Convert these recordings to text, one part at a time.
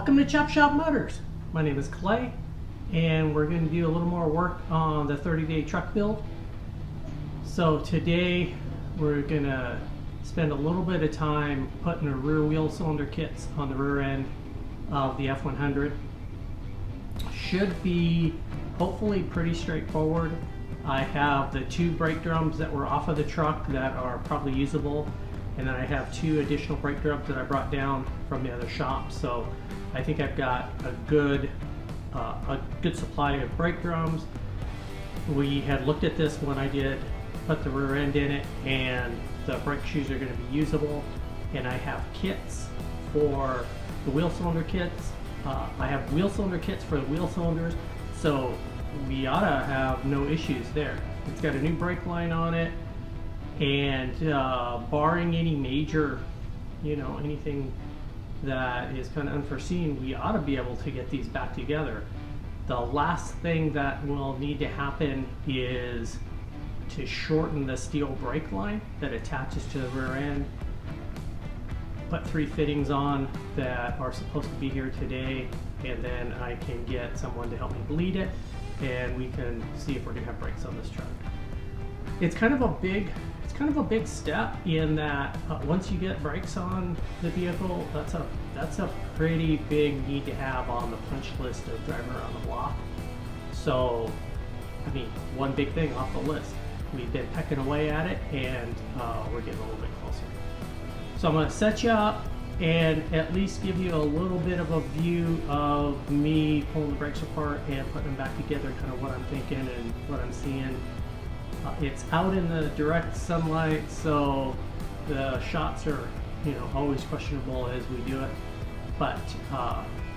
Welcome to Chop Shop Motors. My name is Clay, and we're going to do a little more work on the 30-day truck build. So today we're going to spend a little bit of time putting the rear wheel cylinder kits on the rear end of the F100. Should be hopefully pretty straightforward. I have the two brake drums that were off of the truck that are probably usable, and then I have two additional brake drums that I brought down from the other shop. So I think I've got a good supply of brake drums. We had looked at this when I did put the rear end in it, and the brake shoes are going to be usable. And I have kits for the wheel cylinder kits. I have wheel cylinder kits for the wheel cylinders, so we ought to have no issues there. It's got a new brake line on it, and barring any major, anything that is kind of unforeseen, we ought to be able to get these back together. The last thing that will need to happen is to shorten the steel brake line that attaches to the rear end. Put three fittings on that are supposed to be here today, and then I can get someone to help me bleed it, and we can see if we're gonna have brakes on this truck. It's kind of a big step in that once you get brakes on the vehicle, that's a pretty big need to have on the punch list of driving around the block. So, I mean, one big thing off the list. We've been pecking away at it, and we're getting a little bit closer. So I'm going to set you up and at least give you a little bit of a view of me pulling the brakes apart and putting them back together, kind of what I'm thinking and what I'm seeing. It's out in the direct sunlight, so the shots are, always questionable as we do it. But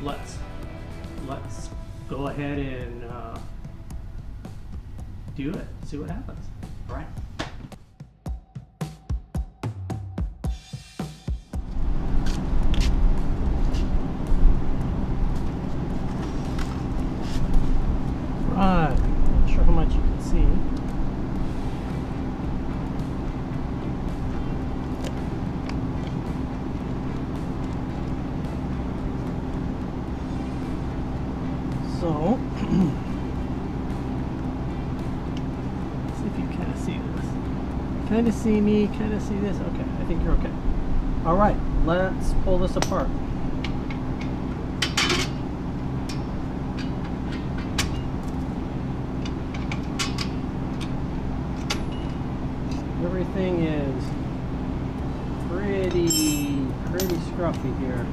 let's go ahead and do it. See what happens. All right. Right. Not sure how much you can see. So, let's see if you kind of see this. Kind of see me, kind of see this. Okay, I think you're okay. All right, let's pull this apart. Everything is pretty scruffy here.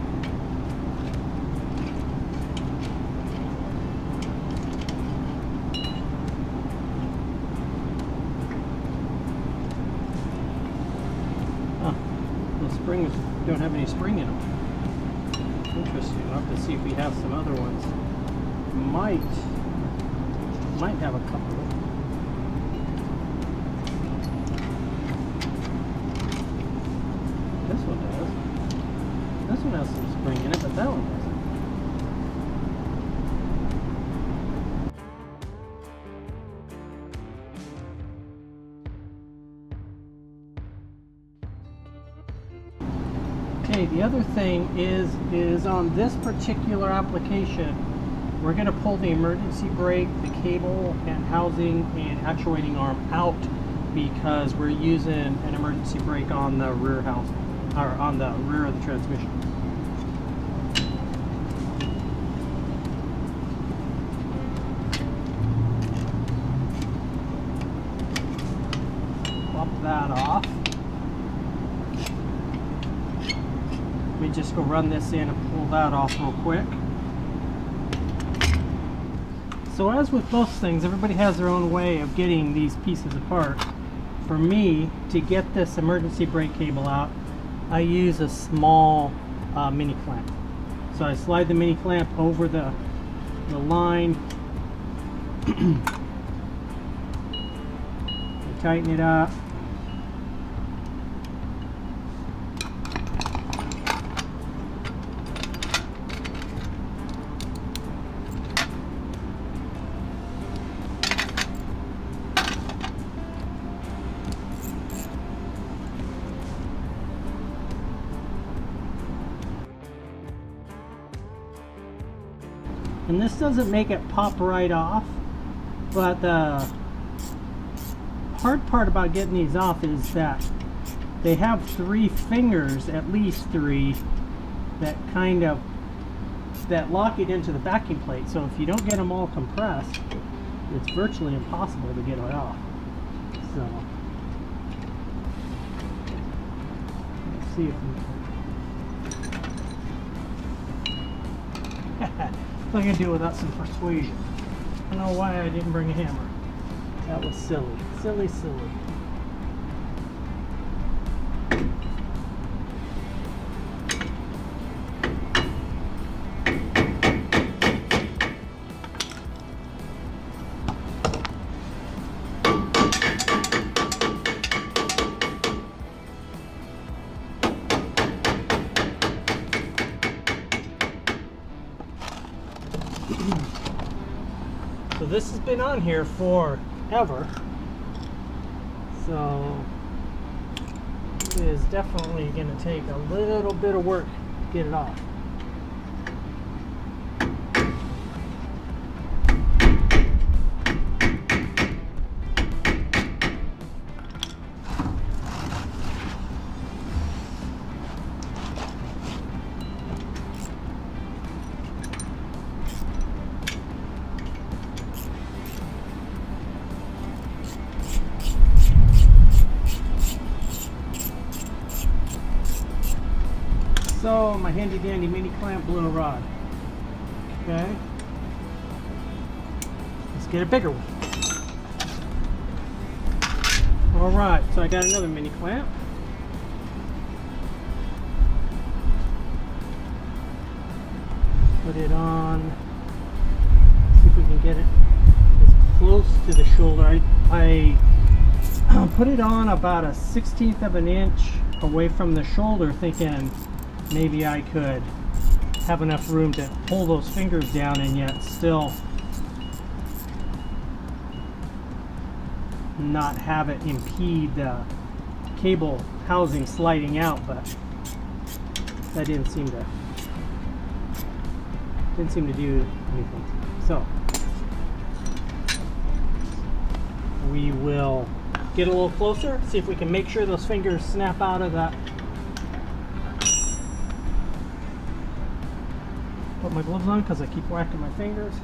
Springs don't have any spring in them. Interesting. I'll have to see if we have some other ones. Might have a couple. This one does. This one has some spring in it, but that one doesn't. Okay, the other thing is on this particular application, we're going to pull the emergency brake, the cable and housing and actuating arm out because we're using an emergency brake on the rear housing, or on the rear of the transmission. Pop that off. Let me just go run this in and pull that off real quick. So as with most things, everybody has their own way of getting these pieces apart. For me, to get this emergency brake cable out, I use a small mini clamp. So I slide the mini clamp over the line and tighten it up. And this doesn't make it pop right off, but the hard part about getting these off is that they have 3 fingers, at least 3, that that lock it into the backing plate. So if you don't get them all compressed, it's virtually impossible to get it off. So let's see if we can. I can do it without some persuasion. I don't know why I didn't bring a hammer. That was silly. Silly, silly. So this has been on here forever, so it is definitely going to take a little bit of work to get it off. So my handy dandy mini clamp blow rod. Okay. Let's get a bigger one. Alright, so I got another mini clamp. Put it on. See if we can get it as close to the shoulder. I put it on about a 1/16 of an inch away from the shoulder, thinking maybe I could have enough room to pull those fingers down and yet still not have it impede the cable housing sliding out, but that didn't seem to do anything. So we will get a little closer, see if we can make sure those fingers snap out of that. Put my gloves on because I keep whacking my fingers.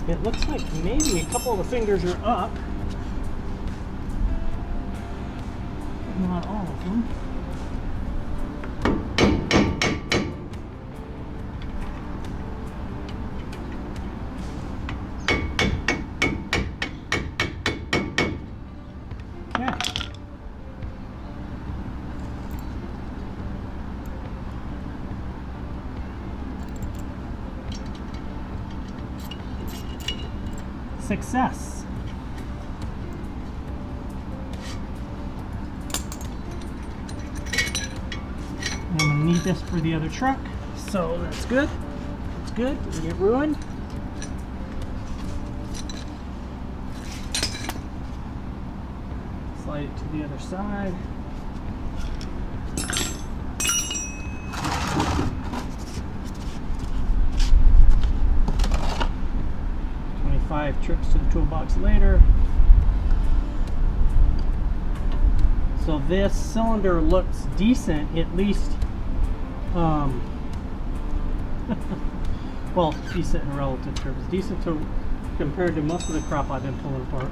It looks like maybe a couple of the fingers are up. Not all of them. Okay. Success. I'm going to need this for the other truck, so that's good. That's good. Didn't get ruined. Slide it to the other side. Trips to the toolbox later. So this cylinder looks decent, at least well, decent in relative terms, decent to compared to most of the crap I've been pulling apart.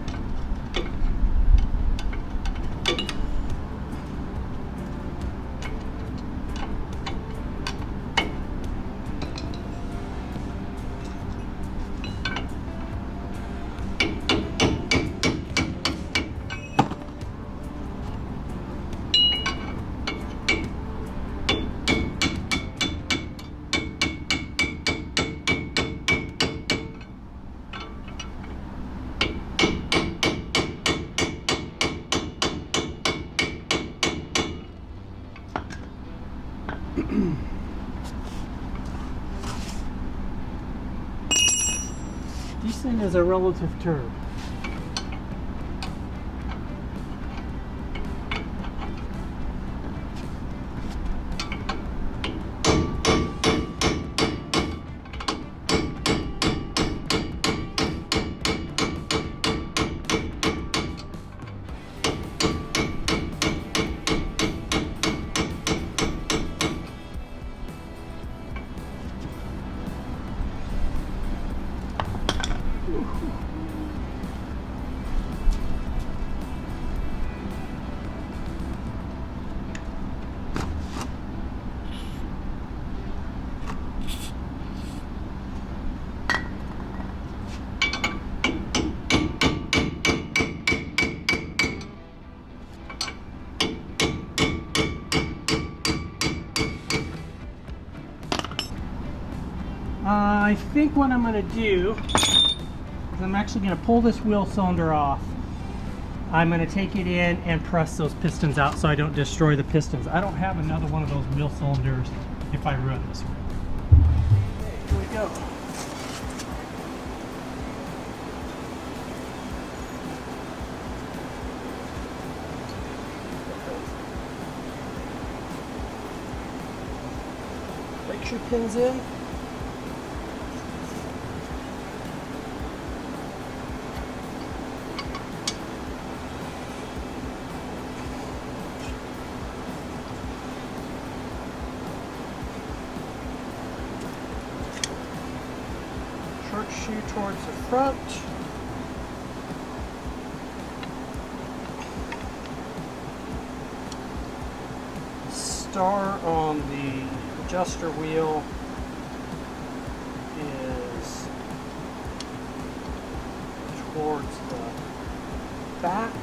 Decent is a relative term. I think what I'm going to do is I'm actually going to pull this wheel cylinder off. I'm going to take it in and press those pistons out so I don't destroy the pistons. I don't have another one of those wheel cylinders if I run this way. Okay, here we go. Friction pins in. Short shoe towards the front. Star on the adjuster wheel is towards the back.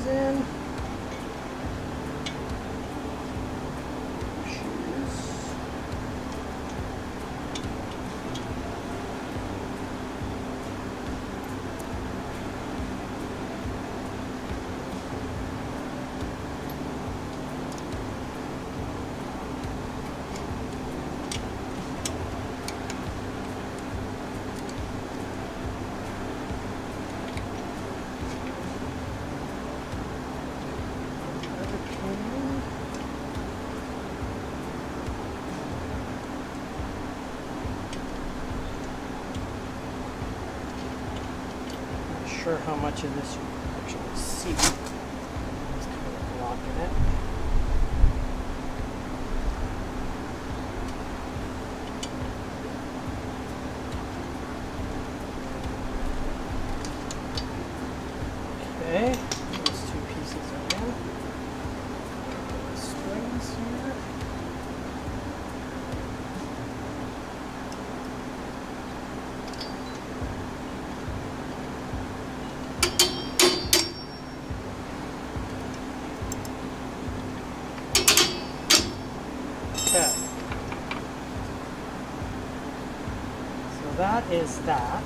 In. Sure how much of this you can actually see. Just kind of blocking it. Okay, those two pieces are in. Springs here. Okay. So that is that.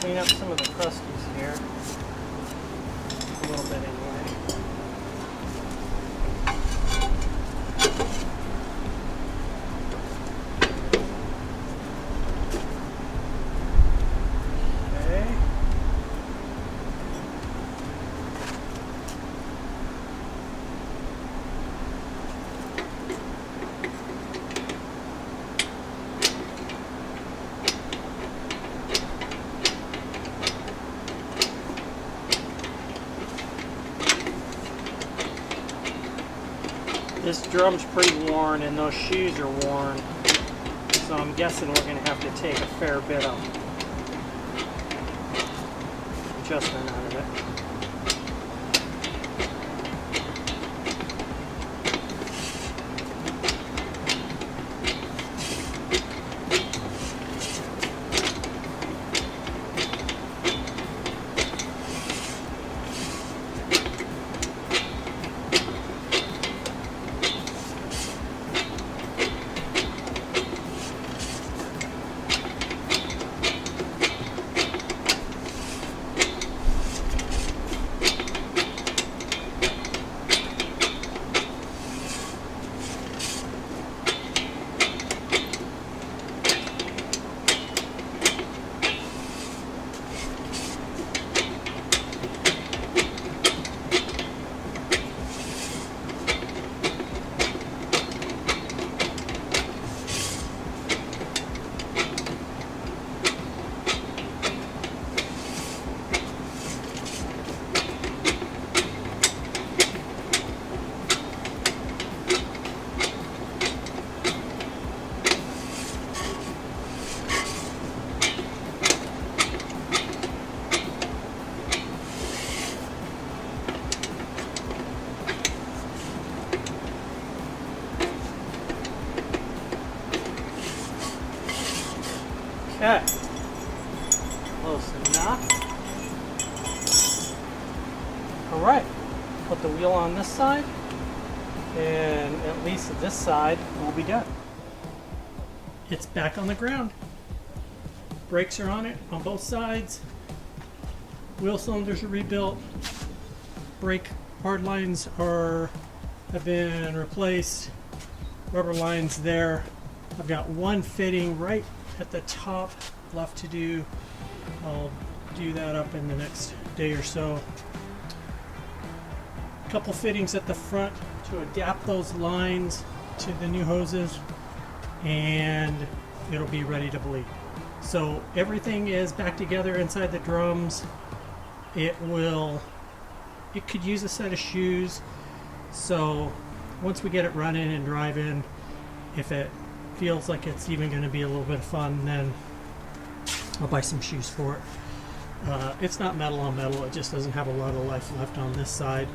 Clean up some of the crusties here. A little bit anyway. This drum's pretty worn and those shoes are worn, so I'm guessing we're going to have to take a fair bit of adjustment out of it. Okay, close enough. All right, put the wheel on this side, and at least this side will be done. It's back on the ground. Brakes are on it on both sides. Wheel cylinders are rebuilt. Brake hard lines have been replaced. Rubber lines there. I've got one fitting right at the top left to do. I'll do that up in the next day or so. A couple fittings at the front to adapt those lines to the new hoses, and it'll be ready to bleed. So everything is back together inside the drums. It could use a set of shoes, so once we get it running and driving, if it feels like it's even going to be a little bit of fun, then I'll buy some shoes for it. It's not metal on metal, it just doesn't have a lot of life left on this side.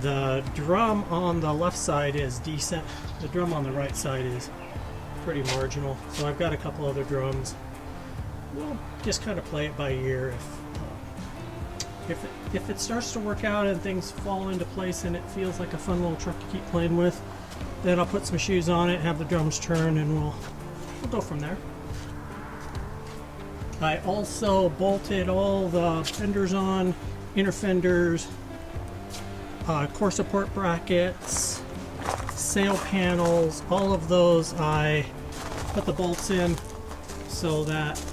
The drum on the left side is decent. The drum on the right side is pretty marginal. So I've got a couple other drums. We'll just kind of play it by ear. If it starts to work out and things fall into place and it feels like a fun little truck to keep playing with, then I'll put some shoes on it, have the drums turn, and we'll go from there. I also bolted all the fenders on, inner fenders, core support brackets, sail panels, all of those I put the bolts in so that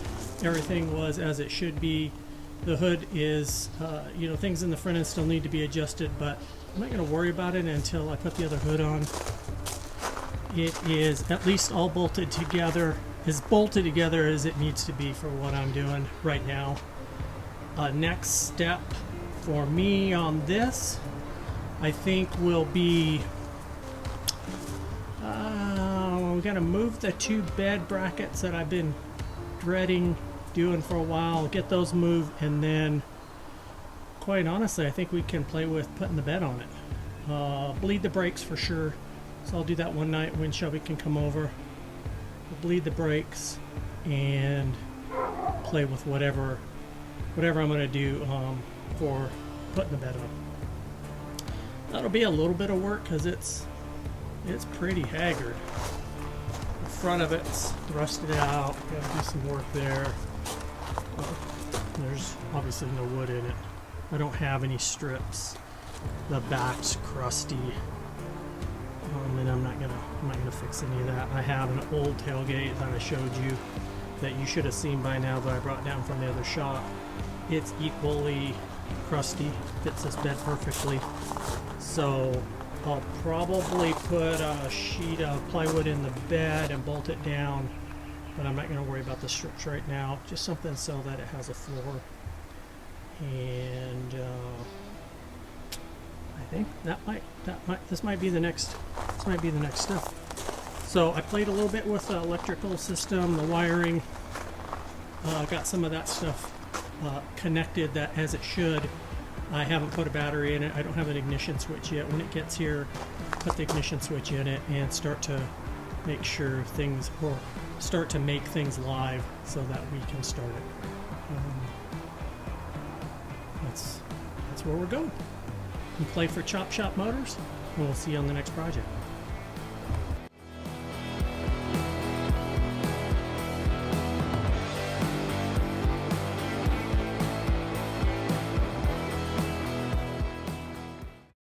everything was as it should be. The hood is, things in the front end still need to be adjusted, but I'm not going to worry about it until I put the other hood on. It is at least all bolted together, as bolted together as it needs to be for what I'm doing right now. Next step for me on this, I think, will be I'm going to move the two bed brackets that I've been dreading doing for a while, get those moved, and then quite honestly I think we can play with putting the bed on it. Bleed the brakes for sure, so I'll do that one night when Shelby can come over. We'll bleed the brakes and play with whatever I'm going to do for putting the bed on. That'll be a little bit of work because it's pretty haggard. The front of it's rusted out, gotta do some work there. There's obviously no wood in it. I don't have any strips. The back's crusty, and I'm not gonna fix any of that. I have an old tailgate that I showed you that you should have seen by now that I brought down from the other shop. It's equally crusty, fits this bed perfectly. So I'll probably put a sheet of plywood in the bed and bolt it down, but I'm not going to worry about the strips right now. Just something so that it has a floor. And I think this might be the next step. So I played a little bit with the electrical system, the wiring. Got some of that stuff connected that as it should. I haven't put a battery in it. I don't have an ignition switch yet. When it gets here, put the ignition switch in it and start to make sure things, or start to make things live so that we can start it. That's where we're going. You play for Chop Shop Motors, and we'll see you on the next project.